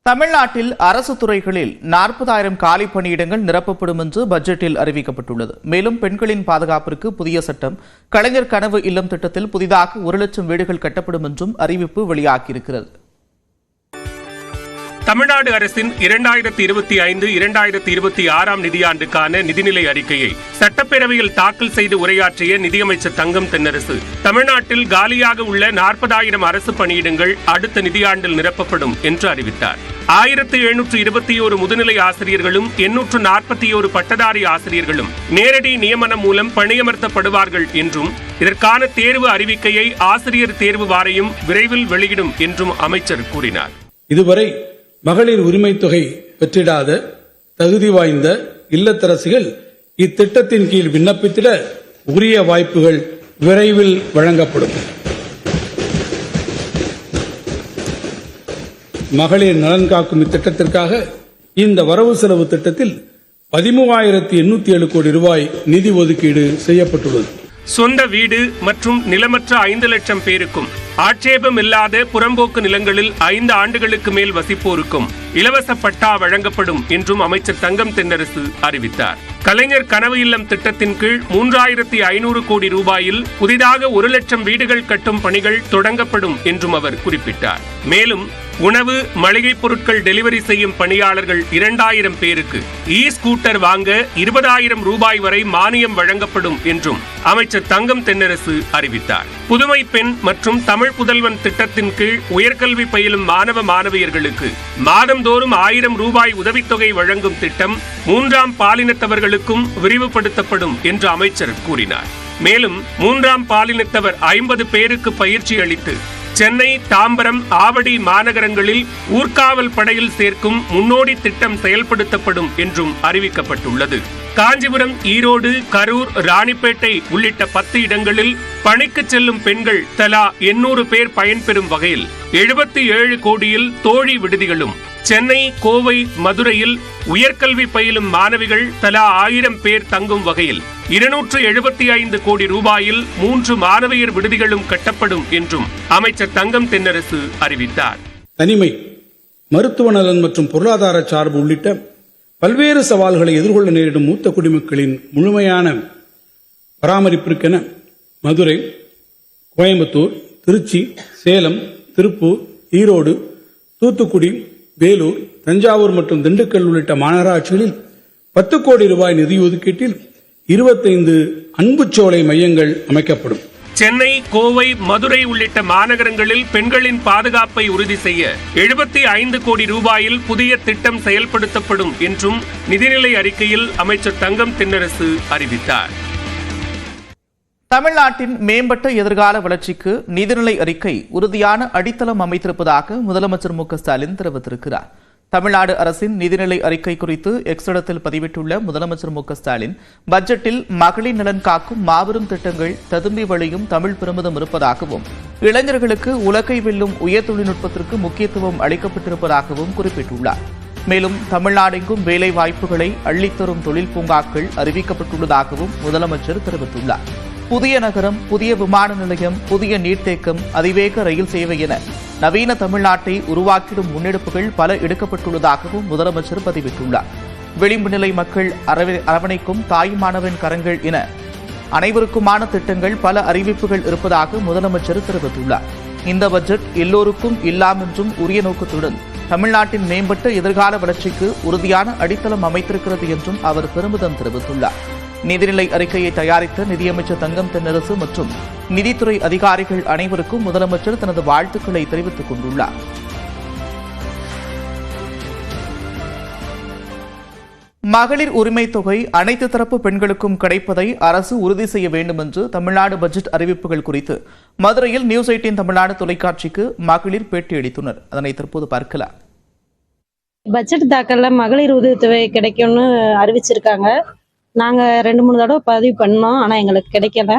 தமிழ்நாட்டில் அரசு துறைகளில் 40,000 காலி பணியிடங்கள் நிரப்பப்படும் என்று பட்ஜெட்டில் அறிவிக்கப்பட்டுள்ளது. மேலும் பெண்களின் பாதுகாப்பிற்கு புதிய சட்டம், கலைஞர் கனவு இல்லம் திட்டத்தில் புதிதாக 1,00,000 வீடுகள் கட்டப்படும் என்றும் அறிவிப்பு வெளியாகியிருக்கிறது. தமிழ்நாடு அரசின் 2025-2026 நிதியாண்டுக்கான நிதிநிலை அறிக்கையை சட்டப்பேரவையில் தாக்கல் செய்து உரையாற்றிய நிதியமைச்சர் தங்கம் தென்னரசு, தமிழ்நாட்டில் காலியாக உள்ள 40,000 அரசு பணியிடங்கள் அடுத்த நிதியாண்டில் நிரப்பப்படும் என்று அறிவித்தார். 1721 முதுநிலை ஆசிரியர்களும் 841 பட்டதாரி ஆசிரியர்களும் நேரடி நியமனம் மூலம் பணியமர்த்தப்படுவார்கள் என்றும், இதற்கான தேர்வு அறிவிக்கையை ஆசிரியர் தேர்வு வாரியம் விரைவில் வெளியிடும் என்றும் அமைச்சர் கூறினார். இதுவரை மகளிர் உரிமை தொகை பெற்றிடாத தகுதி வாய்ந்த இல்லத்தரசிகள் இத்திட்டத்தின் கீழ் விண்ணப்பித்திட உரிய வாய்ப்புகள் விரைவில் வழங்கப்படும். மகளிர் நலன் காக்கும் இத்திட்டத்திற்காக இந்த வரவு செலவு திட்டத்தில் 13,807 கோடி ரூபாய் நிதி ஒதுக்கீடு செய்யப்பட்டுள்ளது. சொந்த வீடு மற்றும் நிலமற்ற 5 லட்சம் பேருக்கும், ஆட்சேபம் இல்லாத புறம்போக்கு நிலங்களில் 5 ஆண்டுகளுக்கு மேல் வசிப்போருக்கும் இலவச பட்டா வழங்கப்படும் என்றும் அமைச்சர் தங்கம் தென்னரசு அறிவித்தார். கலைஞர் கனவு இல்லம் திட்டத்தின் கீழ் 3,500 கோடி ரூபாயில் புதிதாக 1,00,000 வீடுகள் கட்டும் பணிகள் தொடங்கப்படும் என்றும் அவர் குறிப்பிட்டார். மேலும் உணவு, மளிகை பொருட்கள் டெலிவரி செய்யும் பணியாளர்கள் 2,000 பேருக்கு ஸ்கூட்டர் வாங்க 20,000 ரூபாய் வரை மானியம் வழங்கப்படும் என்றும் அமைச்சர் தங்கம் தென்னரசு அறிவித்தார். புதுமை பெண் மற்றும் தமிழ் புதல்வன் திட்டத்தின் கீழ் உயர்கல்வி பயிலும் மாணவ மாணவியர்களுக்கு மாதந்தோறும் 1,000 ரூபாய் உதவித்தொகை வழங்கும் திட்டம் 3ஆம் பாலினத்தவர்களுக்கும் விரிவுபடுத்தப்படும் என்று அமைச்சர் கூறினார். மேலும் 3ஆம் பாலினத்தவர் 50 பேருக்கு பயிற்சி அளித்து சென்னை, தாம்பரம், ஆவடி மாநகரங்களில் ஊர்காவல் படையில் சேர்க்கும் முன்னோடி திட்டம் செயல்படுத்தப்படும் என்றும் அறிவிக்கப்பட்டுள்ளது. காஞ்சிபுரம், ஈரோடு, கரூர், ராணிப்பேட்டை உள்ளிட்ட 10 இடங்களில் பணிக்கு செல்லும் பெண்கள் தலா 800 பேர் பயன்பெறும் வகையில் 77 கோடியில் தோழி விடுதிகளும், சென்னை, கோவை, மதுரையில் உயர்கல்வி பயிலும் மாணவிகள் தலா 1000 பேர் தங்கும் வகையில் 275 கோடி ரூபாயில் 3 மாணவியர் விடுதிகளும் கட்டப்படும் என்றும் அமைச்சர் தங்கம் தென்னரசு அறிவித்தார். தனிமை, மருத்துவ நலன் மற்றும் பொருளாதார சார்பு உள்ளிட்ட பல்வேறு சவால்களை எதிர்கொள்ள நேரிடும் மூத்த குடிமக்களின் முழுமையான பராமரிப்பிற்கென மதுரை, கோயம்புத்தூர், திருச்சி, சேலம், திருப்பூர், ஈரோடு, தூத்துக்குடி, வேலூர், தஞ்சாவூர் மற்றும் திண்டுக்கல் உள்ளிட்ட மாநகராட்சிகளில் 10 கோடி ரூபாய் நிதி ஒதுக்கீட்டில் 25 அன்புச்சோலை மையங்கள் அமைக்கப்படும். சென்னை, கோவை, மதுரை உள்ளிட்ட மாநகரங்களில் பெண்களின் பாதுகாப்பை உறுதி செய்ய 75 கோடி ரூபாயில் புதிய திட்டம் செயல்படுத்தப்படும் என்றும் நிதிநிலை அறிக்கையில் அமைச்சர் தங்கம் தென்னரசு அறிவித்தார். தமிழ்நாட்டின் மேம்பட்ட எதிர்கால வளர்ச்சிக்கு நிதிநிலை அறிக்கை உறுதியான அடித்தளம் அமைத்திருப்பதாக முதலமைச்சர் மு.க.ஸ்டாலின் தெரிவித்திருக்கிறார். தமிழ்நாடு அரசின் நிதிநிலை அறிக்கை குறித்து எக்ஸ் பதிவிட்டுள்ள முதலமைச்சர் மு.க.ஸ்டாலின், பட்ஜெட்டில் மகளிர் நலன் காக்கும் மாபெரும் திட்டங்கள் ததும்பி வழியும் தமிழ் பெருமிதம் இருப்பதாகவும், இளைஞர்களுக்கு உலகை வெல்லும் உயர் தொழில்நுட்பத்திற்கு முக்கியத்துவம் அளிக்கப்பட்டிருப்பதாகவும் குறிப்பிட்டுள்ளார். மேலும் தமிழ்நாடெங்கும் வேலை வாய்ப்புகளை அள்ளித்தரும் தொழில் பூங்காக்கள் அறிவிக்கப்பட்டுள்ளதாகவும் முதலமைச்சர் தெரிவித்துள்ளார். புதிய நகரம், புதிய விமான நிலையம், புதிய நீர்த்தேக்கம், அதிவேக ரயில் சேவை என நவீன தமிழ்நாட்டை உருவாக்கிடும் முன்னெடுப்புகள் பல எடுக்கப்பட்டுள்ளதாகவும் முதலமைச்சர் பதிவிட்டுள்ளார். விளிம்பு நிலை மக்கள் அரவணைக்கும் தாய்மானவன் கரங்கள் என அனைவருக்குமான திட்டங்கள், பல அறிவிப்புகள் இருப்பதாக முதலமைச்சர் தெரிவித்துள்ளார். இந்த பட்ஜெட் எல்லோருக்கும் இல்லாம் என்றும் உரிய நோக்கத்துடன் தமிழ்நாட்டின் மேம்பட்ட எதிர்கால வளர்ச்சிக்கு உறுதியான அடித்தளம் அமைத்திருக்கிறது என்றும் அவர் பெருமிதம் தெரிவித்துள்ளார். நிதிநிலை அறிக்கையை தயாரித்த நிதியமைச்சர் தங்கம் தென்னரசு மற்றும் நிதித்துறை அதிகாரிகள் அனைவருக்கும் முதலமைச்சர் தனது வாழ்த்துக்களை தெரிவித்துக் கொண்டுள்ளார். மகளிர் உரிமை தொகை அனைத்து தரப்பு பெண்களுக்கும் கிடைப்பதை அரசு உறுதி செய்ய வேண்டும் என்று தமிழ்நாடு பட்ஜெட் அறிவிப்புகள் குறித்து மதுரையில் நியூஸ் 18 தமிழ்நாடு தொலைக்காட்சிக்கு மகளிர் பேட்டியளித்தனர். அதனை தற்போது பார்க்கலாம். பட்ஜெட் தாக்கல்ல மகளிர் உதவித்தொகை கிடைக்கும்னு அறிவிச்சிருக்காங்க. நாங்க 2-3 தடவை பதிவு பண்ணோம், ஆனா எங்களுக்கு கிடைக்கல.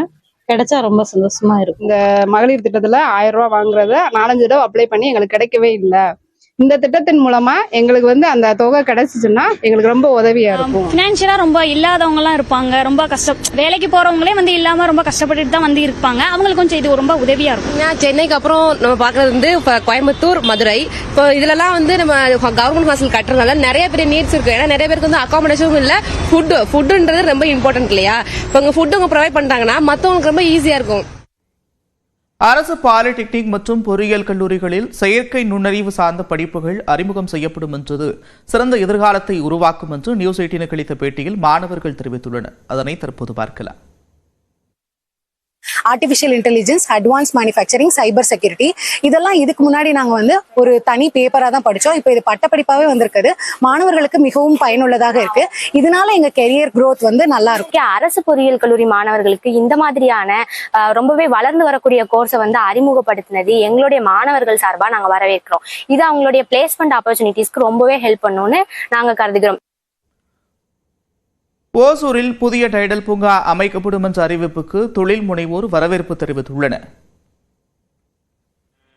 கிடைச்சா ரொம்ப சந்தோஷமா இருக்கும். இந்த மகளிர் திட்டத்துல 1000 ரூபாய் வாங்குறத 4-5 தடவை அப்ளை பண்ணி எங்களுக்கு கிடைக்கவே இல்லை. இந்த திட்டத்தின் மூலமா எங்களுக்கு வந்து அந்த தொகை கிடைச்சிச்சுன்னா எங்களுக்கு ரொம்ப உதவியா இருக்கும். பினான்சியலா ரொம்ப இல்லாதவங்க எல்லாம் இருப்பாங்க, ரொம்ப கஷ்டம், வேலைக்கு போறவங்களே வந்து இல்லாம ரொம்ப கஷ்டப்பட்டுட்டு தான் வந்து இருப்பாங்க. அவங்களுக்கு கொஞ்சம் இது ரொம்ப உதவியா இருக்கும். சென்னைக்கு அப்புறம் நம்ம பாக்குறது வந்து கோயம்புத்தூர், மதுரை. இப்போ இதுலலாம் வந்து நம்ம கவர்மெண்ட் ஹாஸ்டல் கட்டுறதுனால நிறைய பெரிய நீட்ஸ் இருக்கு. ஏன்னா நிறைய பேருக்கு வந்து அகாமடேஷனும் இல்ல, ஃபுட்டுன்றது ரொம்ப இம்பார்ட்டன்ட் இல்லையா? இப்போ உங்க ஃபுட் அவங்க ப்ரொவைட் பண்றாங்கன்னா மத்தவங்களுக்கு ரொம்ப ஈஸியா இருக்கும். அரசு பாலிடெக்னிக் மற்றும் பொறியியல் கல்லூரிகளில் செயற்கை நுண்ணறிவு சார்ந்த படிப்புகள் அறிமுகம் செய்யப்படும் என்றது சிறந்த எதிர்காலத்தை உருவாக்கும் என்று நியூஸ் 18 அளித்த பேட்டியில் மாணவர்கள் தெரிவித்துள்ளனர். அதனை தற்போது பார்க்கலாம். Artificial intelligence, advance manufacturing, cyber security, இதெல்லாம் இதுக்கு முன்னாடி நாங்க வந்து ஒரு தனி பேப்பரா தான் படிச்சோம். இப்போ இது பட்டப்படிப்பாவே வந்திருக்குது. மாணவர்களுக்கு மிகவும் பயனுள்ளதாக இருக்கு. இதனால எங்க கெரியர் growth வந்து நல்லா இருக்கு. அரசு பொறியியல் கல்லூரி மாணவர்களுக்கு இந்த மாதிரியான ரொம்பவே வளர்ந்து வரக்கூடிய கோர்ஸை வந்து அறிமுகப்படுத்தினது எங்களுடைய மாணவர்கள் சார்பா நாங்க வரவேற்கிறோம். இது அவங்களுடைய பிளேஸ்மெண்ட் ஆப்பர்ச்சுனிட்டிஸ்க்கு ரொம்பவே ஹெல்ப் பண்ணும்னு நாங்க கருதுகிறோம். ஓசூரில் புதிய டைடல் பூங்கா அமைக்கப்படும் என்ற அறிவிப்புக்கு தொழில் முனைவோர் வரவேற்பு தெரிவித்துள்ளனர்.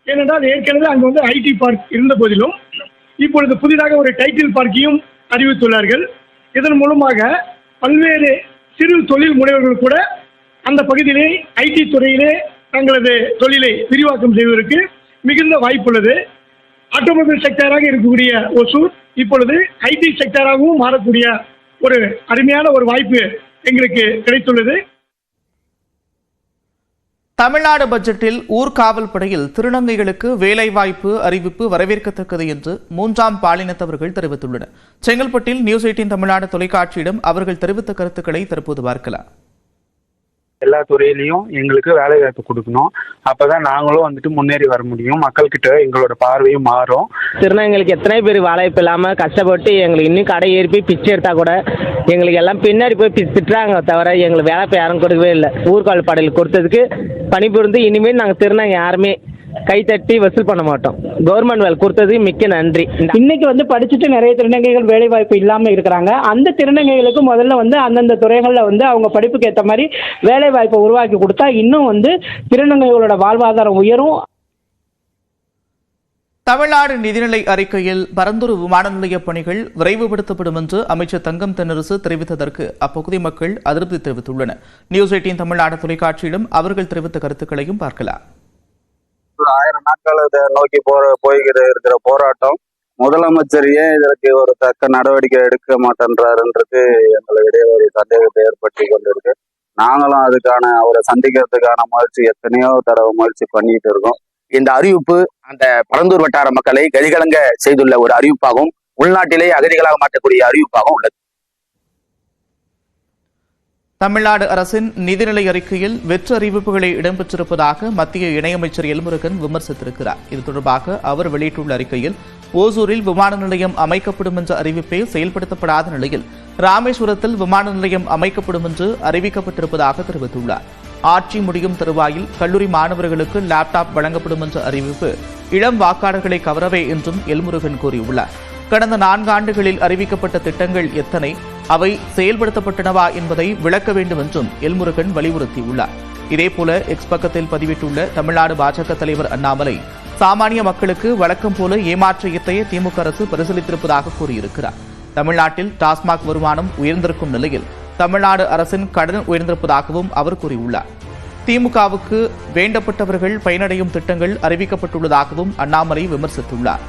ஏனென்றால் ஏற்கனவே அங்கு வந்து ஐடி பார்க் இருந்த போதிலும் இப்பொழுது புதிதாக ஒரு டைட்டில் பார்க்கையும் அறிவித்துள்ளார்கள். இதன் மூலமாக பல்வேறு சிறு தொழில் முனைவர்கள் கூட அந்த பகுதியிலே ஐடி துறையிலே தங்களது தொழிலை விரிவாக்கம் செய்வதற்கு மிகுந்த வாய்ப்புள்ளது. ஆட்டோமொபைல் செக்டராக இருக்கக்கூடிய ஓசூர் இப்பொழுது ஐடி செக்டராகவும் மாறக்கூடிய ஒரு அருமையான ஒரு வாய்ப்பு எங்களுக்கு கிடைத்துள்ளது. தமிழ்நாடு பட்ஜெட்டில் ஊர்காவல் படையில் திருநங்கைகளுக்கு வேலைவாய்ப்பு அறிவிப்பு வரவேற்கத்தக்கது என்று 3ஆம் பாலினத்தவர்கள் தெரிவித்துள்ளனர். செங்கல்பட்டில் நியூஸ் 18 தமிழ்நாடு தொலைக்காட்சியிடம் அவர்கள் தெரிவித்த கருத்துக்களை தற்போது பார்க்கலாம். எல்லா துறையிலையும் எங்களுக்கு வேலை வாய்ப்பு கொடுக்கணும். அப்பதான் நாங்களும் வந்துட்டு முன்னேறி வர முடியும். மக்கள் கிட்ட எங்களோட பார்வையும் மாறும். திருநங்கைகளுக்கு எத்தனை பேர் வாய்ப்பு இல்லாம கஷ்டப்பட்டு எங்களுக்கு இன்னும் கடை ஏறி போய் பிச்சை எடுத்தா கூட எங்களுக்கு எல்லாம் பின்னாடி போய் திட்டுறாங்க தவிர எங்களுக்கு வேலை யாரும் கொடுக்கவே இல்லை. ஊர்காவல் படையில் கொடுத்ததுக்கு பணிபுரிந்து இனிமேல் நாங்கள் திருநங்கை யாருமே கைத்தட்டி வசூல் பண்ண மாட்டோம். கவர்மெண்ட் வேலை கொடுத்ததுக்கு மிக்க நன்றி. இன்னைக்கு வந்து படிச்சுட்டு நிறைய திருநங்கைகள் வேலை வாய்ப்பு இல்லாம இருக்கிறாங்க. அந்த திருநங்கைகளுக்கு முதல்ல வந்து அந்தந்த துறைகள்ல வந்து அவங்க படிப்புக்கு ஏற்ற மாதிரி வேலை வாய்ப்பை உருவாக்கி கொடுத்தா இன்னும் வந்து திருநங்கைகளோட வாழ்வாதாரம் உயரும். தமிழ்நாடு நிதிநிலை அறிக்கையில் பரந்தூர் விமான நிலைய பணிகள் விரைவுபடுத்தப்படும் என்று அமைச்சர் தங்கம் தென்னரசு தெரிவித்ததற்கு அப்பகுதி மக்கள் அதிருப்தி தெரிவித்துள்ளனர். நியூஸ் 18 தமிழ்நாடு தொலைக்காட்சியிடம் அவர்கள் தெரிவித்த கருத்துக்களையும் பார்க்கலாம். 1000 நாட்கள் நோக்கி இருக்கிற போராட்டம் முதலமைச்சர் ஏன் இதற்கு ஒரு தக்க நடவடிக்கை எடுக்க மாட்டேன்றாருன்றது எங்களிடையே ஒரு சந்தேகத்தை ஏற்படுத்தி கொண்டிருக்கு. நாங்களும் அதுக்கான அவரை சந்திக்கிறதுக்கான முயற்சி எத்தனையோ தடவை முயற்சி பண்ணிட்டு இருக்கோம். இந்த அறிவிப்பு அந்த பரந்தூர் வட்டார மக்களை கதிகலங்க செய்துள்ள ஒரு அறிவிப்பாகவும் உள்நாட்டிலே அகதிகளாக மாற்றக்கூடிய அறிவிப்பாகவும் உள்ளது. தமிழ்நாடு அரசின் நிதிநிலை அறிக்கையில் வெற்று அறிவிப்புகளை இடம்பெற்றிருப்பதாக மத்திய இணையமைச்சர் எல்முருகன் விமர்சித்திருக்கிறார். இது தொடர்பாக அவர் வெளியிட்டுள்ள அறிக்கையில் ஓசூரில் விமான நிலையம் அமைக்கப்படும் என்ற அறிவிப்பே செயல்படுத்தப்படாத நிலையில் ராமேஸ்வரத்தில் விமான நிலையம் அமைக்கப்படும் என்று அறிவிக்கப்பட்டிருப்பதாக தெரிவித்துள்ளார். ஆட்சி முடியும் தருவாயில் கல்லூரி மாணவர்களுக்கு லேப்டாப் வழங்கப்படும் என்ற அறிவிப்பு இளம் வாக்காளர்களை கவரவே என்றும் எல்முருகன் கூறியுள்ளார். கடந்த 4 ஆண்டுகளில் அறிவிக்கப்பட்ட திட்டங்கள் எத்தனை, அவை செயல்படுத்தப்பட்டனவா என்பதை விளக்க வேண்டும் என்றும் எல்முருகன் வலியுறுத்தியுள்ளார். இதேபோல எக்ஸ் பக்கத்தில் பதிவிட்டுள்ள தமிழ்நாடு பாஜக தலைவர் அண்ணாமலை சாமானிய மக்களுக்கு வழக்கம் போல ஏமாற்றியத்தையே திமுக அரசு பரிசீலித்திருப்பதாக கூறியிருக்கிறார். தமிழ்நாட்டில் டாஸ்மாக் வருமானம் உயர்ந்திருக்கும் நிலையில் தமிழ்நாடு அரசின் கடன் உயர்ந்திருப்பதாகவும் அவர் கூறியுள்ளார். திமுகவுக்கு வேண்டப்பட்டவர்கள் பயனடையும் திட்டங்கள் அறிவிக்கப்பட்டுள்ளதாகவும் அண்ணாமலை விமர்சித்துள்ளார்.